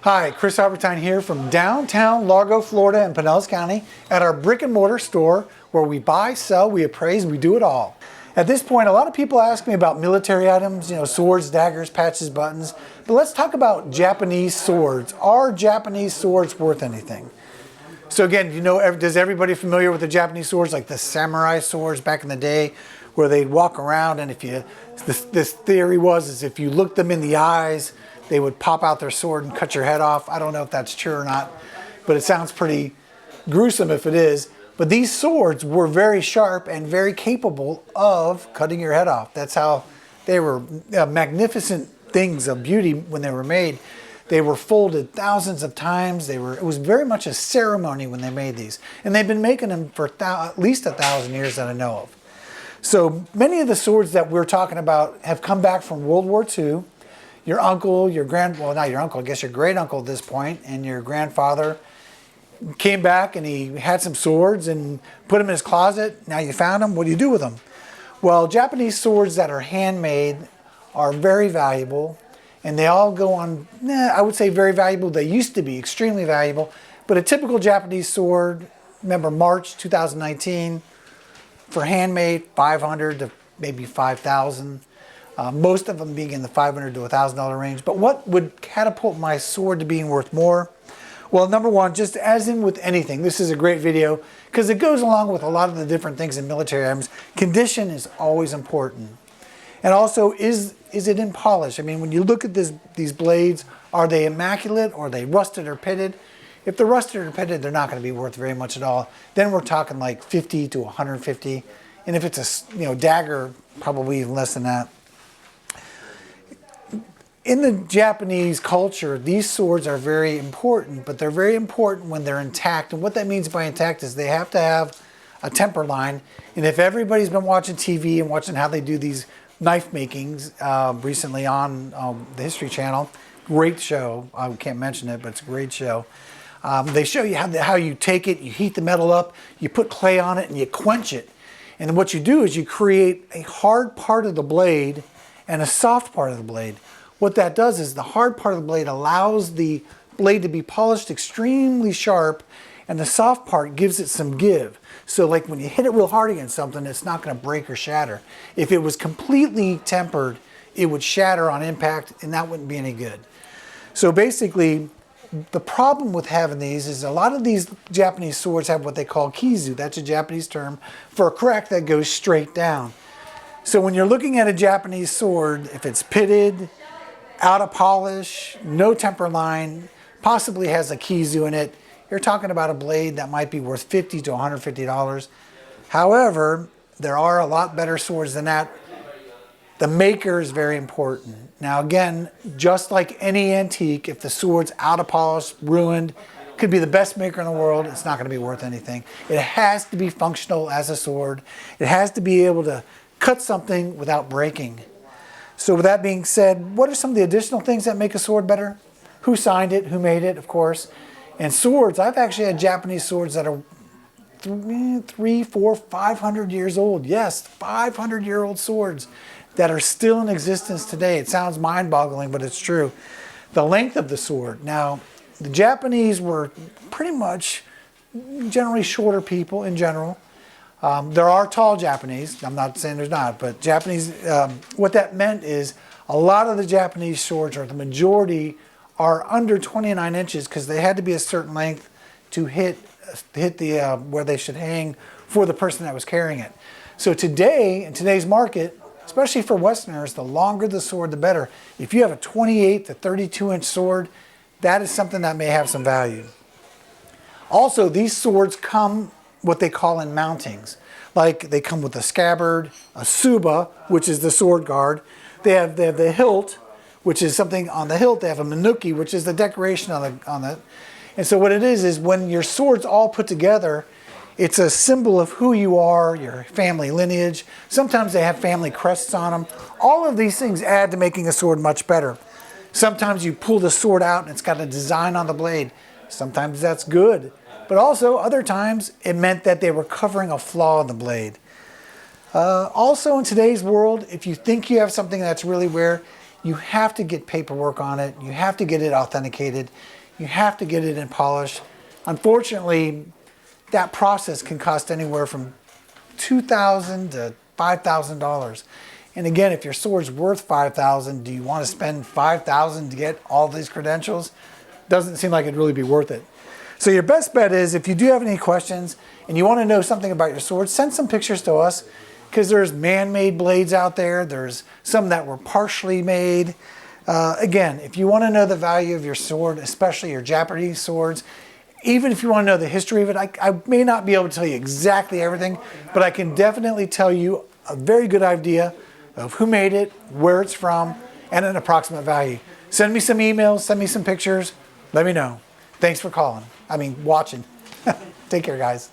Hi, Chris Arbutine here from downtown Largo, Florida in Pinellas County at our brick and mortar store where we buy, sell, we appraise, we do it all. At this point, a lot of people ask me about military items, swords, daggers, patches, buttons, but let's talk about Japanese swords. Are Japanese swords worth anything? So again, does everybody familiar with the Japanese swords, like the samurai swords back in the day, where they'd walk around and this theory is if you looked them in the eyes, they would pop out their sword and cut your head off. I don't know if that's true or not, but it sounds pretty gruesome if it is. But these swords were very sharp and very capable of cutting your head off. That's how they were magnificent things of beauty when they were made. They were folded thousands of times. It was very much a ceremony when they made these. And they've been making them for at least 1,000 years that I know of. So many of the swords that we're talking about have come back from World War II. Your uncle, well, not your uncle, I guess your great uncle at this point, and your grandfather came back and he had some swords and put them in his closet. Now you found them. What do you do with them? Well, Japanese swords that are handmade are very valuable, and they all go on, I would say very valuable. They used to be extremely valuable, but a typical Japanese sword, remember March 2019, for handmade, 500 to maybe 5,000. Most of them being in the $500 to $1,000 range. But what would catapult my sword to being worth more? Well, number one, just as in with anything, this is a great video because it goes along with a lot of the different things in military items. Condition is always important. And also, is it in polish? I mean, when you look at these blades, are they immaculate or are they rusted or pitted? If they're rusted or pitted, they're not going to be worth very much at all. Then we're talking like 50 to 150. And if it's a dagger, probably even less than that. In the Japanese culture, these swords are very important, but they're very important when they're intact. And what that means by intact is they have to have a temper line. And if everybody's been watching TV and watching how they do these knife makings recently on the History Channel, great show. I can't mention it, but it's a great show. They show you how you take it, you heat the metal up, you put clay on it, and you quench it. And what you do is you create a hard part of the blade and a soft part of the blade. What that does is the hard part of the blade allows the blade to be polished extremely sharp, and the soft part gives it some give. So like when you hit it real hard against something, it's not going to break or shatter. If it was completely tempered, it would shatter on impact, and that wouldn't be any good. So basically, the problem with having these is a lot of these Japanese swords have what they call kizu. That's a Japanese term for a crack that goes straight down. So when you're looking at a Japanese sword, if it's pitted, out of polish, no temper line, possibly has a kizu in it, you're talking about a blade that might be worth $50 to $150. However, there are a lot better swords than that. The maker is very important. Now again, just like any antique, if the sword's out of polish, ruined, could be the best maker in the world, it's not going to be worth anything. It has to be functional as a sword. It has to be able to cut something without breaking. So with that being said, what are some of the additional things that make a sword better? Who signed it? Who made it, of course? And swords, I've actually had Japanese swords that are 300, 400, 500 years old. Yes, 500-year-old swords that are still in existence today. It sounds mind-boggling, but it's true. The length of the sword. Now, the Japanese were pretty much generally shorter people in general. There are tall Japanese. I'm not saying there's not, but Japanese, what that meant is a lot of the Japanese swords, or the majority, are under 29 inches because they had to be a certain length to hit the where they should hang for the person that was carrying it. So today, in today's market, especially for Westerners, the longer the sword, the better. If you have a 28 to 32 inch sword, that is something that may have some value. Also, these swords come what they call in mountings. Like they come with a scabbard, a tsuba, which is the sword guard. They have the hilt, which is something on the hilt. They have a minuki, which is the decoration on it. And so what it is when your swords all put together, it's a symbol of who you are, your family lineage. Sometimes they have family crests on them. All of these things add to making a sword much better. Sometimes you pull the sword out and it's got a design on the blade. Sometimes that's good. But also, other times, it meant that they were covering a flaw in the blade. Also, in today's world, if you think you have something that's really rare, you have to get paperwork on it. You have to get it authenticated. You have to get it in polish. Unfortunately, that process can cost anywhere from $2,000 to $5,000. And again, if your sword's worth $5,000, do you want to spend $5,000 to get all these credentials? Doesn't seem like it'd really be worth it. So your best bet is, if you do have any questions and you want to know something about your sword, send some pictures to us, because there's man-made blades out there. There's some that were partially made. Again, if you want to know the value of your sword, especially your Japanese swords, even if you want to know the history of it, I may not be able to tell you exactly everything, but I can definitely tell you a very good idea of who made it, where it's from, and an approximate value. Send me some emails, send me some pictures, let me know. Thanks for watching. Take care, guys.